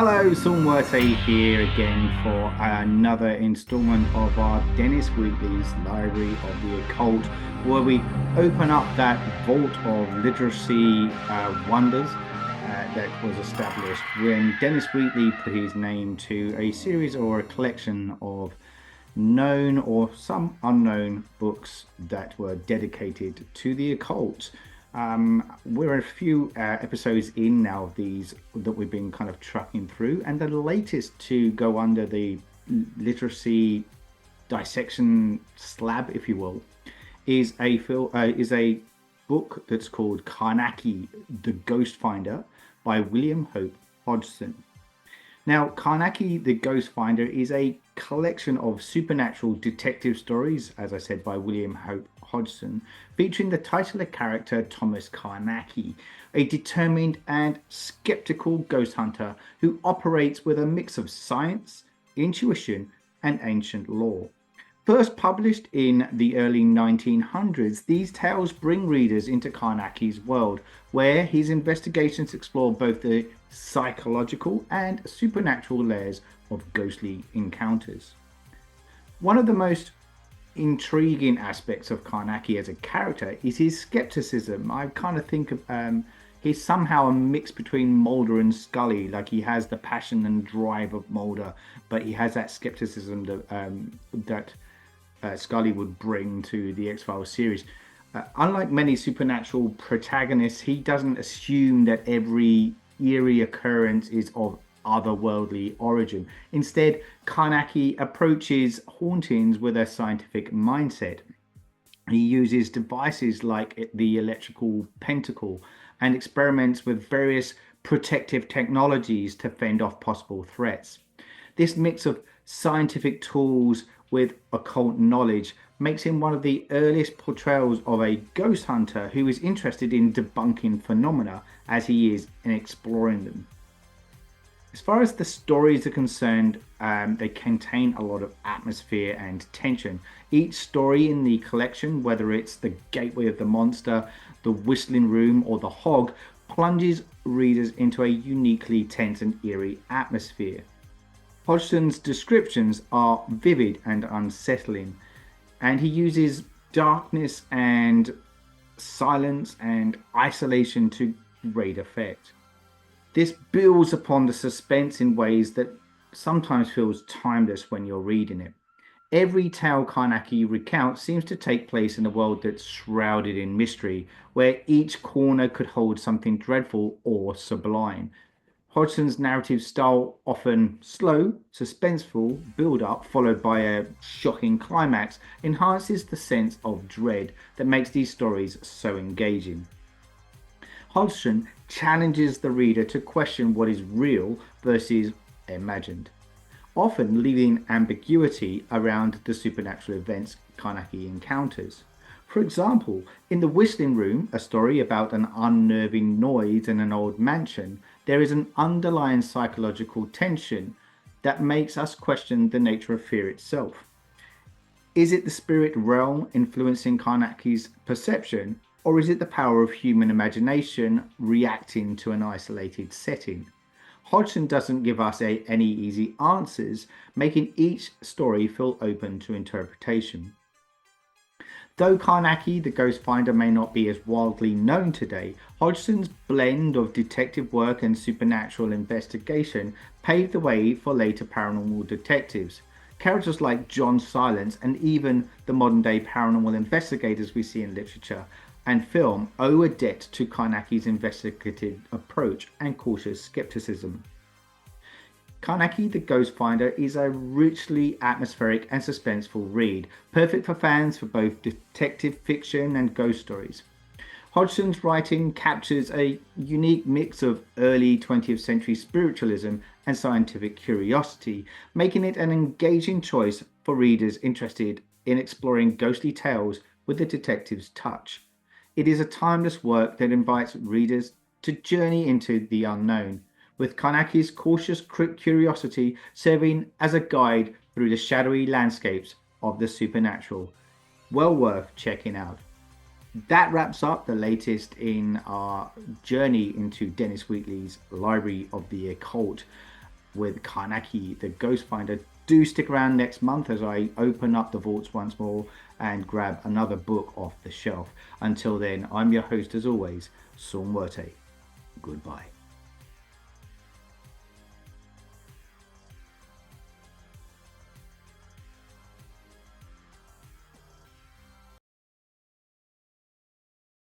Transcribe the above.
Hello, Saul Muerte here again for another installment of our Dennis Wheatley's Library of the Occult, where we open up that vault of literacy wonders that was established when Dennis Wheatley put his name to a series or a collection of known or some unknown books that were dedicated to the occult. We're a few episodes in now of these that we've been kind of trucking through, and the latest to go under the literacy dissection slab, if you will, is a book that's called Carnacki The Ghost Finder by William Hope Hodgson. Now, Carnacki The Ghost Finder is a collection of supernatural detective stories, as I said, by William Hope Hodgson, featuring the titular character Thomas Carnacki, a determined and skeptical ghost hunter who operates with a mix of science, intuition, and ancient lore. First published in the early 1900s, these tales bring readers into Carnacki's world, where his investigations explore both the psychological and supernatural layers of ghostly encounters. One of the most intriguing aspects of Carnacki as a character is his skepticism. I kind of think of he's somehow a mix between Mulder and Scully. Like, he has the passion and drive of Mulder, but he has that skepticism that Scully would bring to the X-Files series. Unlike many supernatural protagonists, he doesn't assume that every eerie occurrence is of otherworldly origin. Instead, Carnacki approaches hauntings with a scientific mindset. He uses devices like the electrical pentacle and experiments with various protective technologies to fend off possible threats. This mix of scientific tools with occult knowledge makes him one of the earliest portrayals of a ghost hunter who is interested in debunking phenomena as he is in exploring them. As far as the stories are concerned, they contain a lot of atmosphere and tension. Each story in the collection, whether it's The Gateway of the Monster, The Whistling Room, or The Hog, plunges readers into a uniquely tense and eerie atmosphere. Hodgson's descriptions are vivid and unsettling, and he uses darkness and silence and isolation to great effect. This builds upon the suspense in ways that sometimes feels timeless when you're reading it. Every tale Carnacki recounts seems to take place in a world that's shrouded in mystery, where each corner could hold something dreadful or sublime. Hodgson's narrative style, often slow, suspenseful build-up followed by a shocking climax, enhances the sense of dread that makes these stories so engaging. Hodgson challenges the reader to question what is real versus imagined, often leaving ambiguity around the supernatural events Carnacki encounters. For example, in The Whistling Room, a story about an unnerving noise in an old mansion, there is an underlying psychological tension that makes us question the nature of fear itself. Is it the spirit realm influencing Carnacki's perception, or is it the power of human imagination reacting to an isolated setting? Hodgson doesn't give us any easy answers, making each story feel open to interpretation. Though Carnacki The Ghost Finder may not be as widely known today, Hodgson's blend of detective work and supernatural investigation paved the way for later paranormal detectives. Characters like John Silence and even the modern-day paranormal investigators we see in literature and film owe a debt to Carnacki's investigative approach and cautious skepticism. Carnacki The Ghost Finder is a richly atmospheric and suspenseful read, perfect for fans for both detective fiction and ghost stories. Hodgson's writing captures a unique mix of early 20th century spiritualism and scientific curiosity, making it an engaging choice for readers interested in exploring ghostly tales with a detective's touch. It is a timeless work that invites readers to journey into the unknown, with Carnacki's cautious curiosity serving as a guide through the shadowy landscapes of the supernatural. Well worth checking out. That wraps up the latest in our journey into Dennis Wheatley's Library of the Occult. with Carnacki The Ghost Finder. Do stick around next month as I open up the vaults once more and grab another book off the shelf. Until then, I'm your host as always, Saul Muerte. Goodbye.